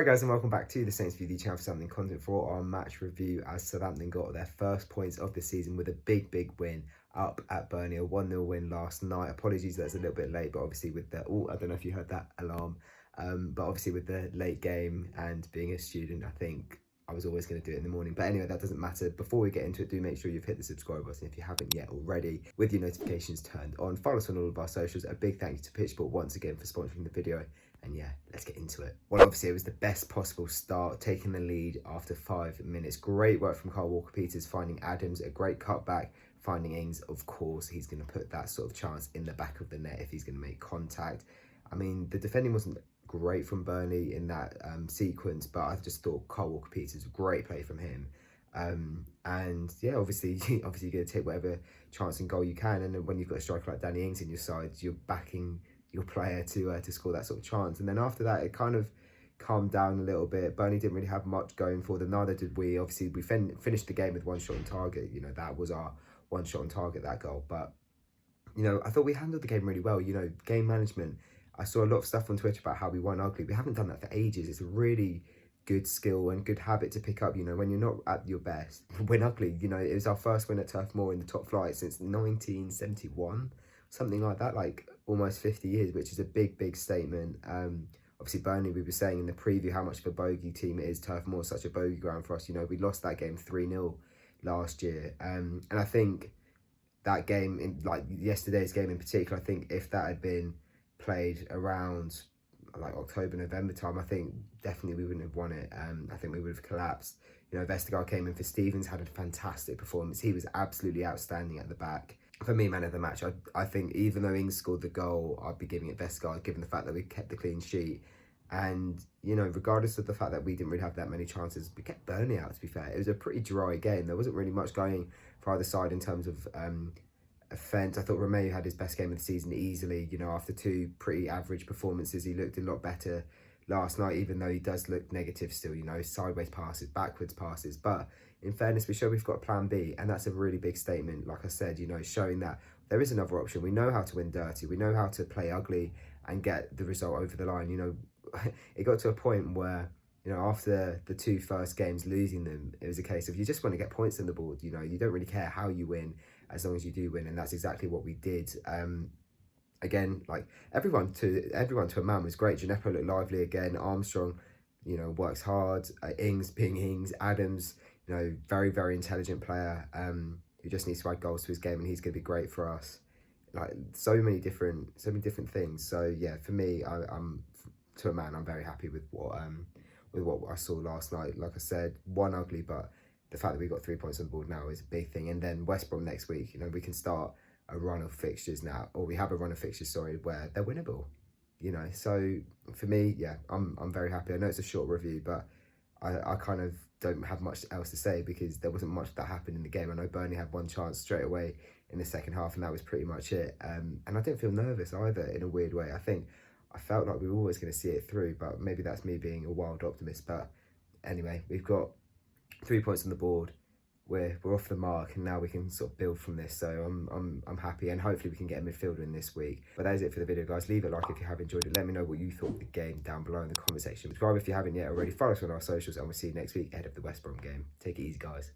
Alright guys, and welcome back to the Saints View, the channel for Southampton content for our match review, as Southampton got their first points of the season with a big win up at Burnley, a 1-0 win last night. Apologies that's a little bit late, but obviously with the, I don't know if you heard that alarm, but obviously with the late game and being a student, I think I was always going to do it in the morning. But anyway, that doesn't matter. Before we get into it, do make sure you've hit the subscribe button if you haven't yet already, with your notifications turned on. Follow us on all of our socials. A big thank you to Pitchbook once again for sponsoring the video. And yeah, let's get into it. Well, obviously it was the best possible start, taking the lead after 5 minutes. Great work from Kyle Walker-Peters, finding Adams, a great cutback, finding Ings. Of course, he's going to put that sort of chance in the back of the net if he's going to make contact. I mean, the defending wasn't great from Burnley in that sequence, but I just thought Kyle Walker-Peters, great play from him. And yeah, obviously you're going to take whatever chance and goal you can. And then when you've got a striker like Danny Ings in your side, you're backing your player to score that sort of chance. And then after that, it kind of calmed down a little bit. Burnley didn't really have much going for them, neither did we. Obviously, we finished the game with one shot on target. You know, that was our one shot on target, that goal. But, you know, I thought we handled the game really well. You know, game management. I saw a lot of stuff on Twitter about how we won ugly. We haven't done that for ages. It's a really good skill and good habit to pick up. You know, when you're not at your best, win ugly. You know, it was our first win at Turf Moor in the top flight since 1971. Something like that, like almost 50 years, which is a big statement. Obviously Burnley, we were saying in the preview how much of a bogey team it is. Turf Moor is such a bogey ground for us. You know, we lost that game 3-0 last year, and I think that game, in like yesterday's game in particular, I think if that had been played around like October, November time, I think definitely we wouldn't have won it. I think we would have collapsed. You know, Vestergaard came in for Stevens, had a fantastic performance. He was absolutely outstanding at the back. For me, man of the match, I think even though Ings scored the goal, I'd be giving it Vestergaard, given the fact that we kept the clean sheet. And, you know, regardless of the fact that we didn't really have that many chances, we kept Burnley out, to be fair. It was a pretty dry game. There wasn't really much going for either side in terms of offence. I thought Romeo had his best game of the season easily. You know, after two pretty average performances, he looked a lot better last night, even though he does look negative still, you know, sideways passes, backwards passes. But in fairness, we show we've got a plan B, and that's a really big statement. Like I said, you know, showing that there is another option. We know how to win dirty. We know how to play ugly and get the result over the line. You know, it got to a point where, you know, after the two first games, losing them, it was a case of you just want to get points on the board. You know, you don't really care how you win as long as you do win, and that's exactly what we did. Again, like everyone to a man was great. Gineppo looked lively again. Armstrong, you know, works hard. Ings being Ings. Adams, you know, very intelligent player who just needs to add goals to his game, and he's going to be great for us. Like so many different things. So yeah, for me, I'm to a man, I'm very happy with what I saw last night. Like I said, one ugly, but the fact that we got 3 points on the board now is a big thing. And then West Brom next week, you know, we can start a run of fixtures now, or we have a run of fixtures, sorry, where they're winnable. You know, so for me, yeah, I'm very happy. I know it's a short review, but I kind of don't have much else to say because there wasn't much that happened in the game. I know Burnley had one chance straight away in the second half, and that was pretty much it. And I didn't feel nervous either in a weird way. I felt like we were always going to see it through, but maybe that's me being a wild optimist. But anyway, we've got 3 points on the board. We're off the mark, and now we can sort of build from this. So I'm happy, and hopefully we can get a midfielder in this week. But that is it for the video, guys. Leave a like if you have enjoyed it. Let me know what you thought of the game down below in the comment section. Subscribe if you haven't yet already. Follow us on our socials, and we'll see you next week ahead of the West Brom game. Take it easy, guys.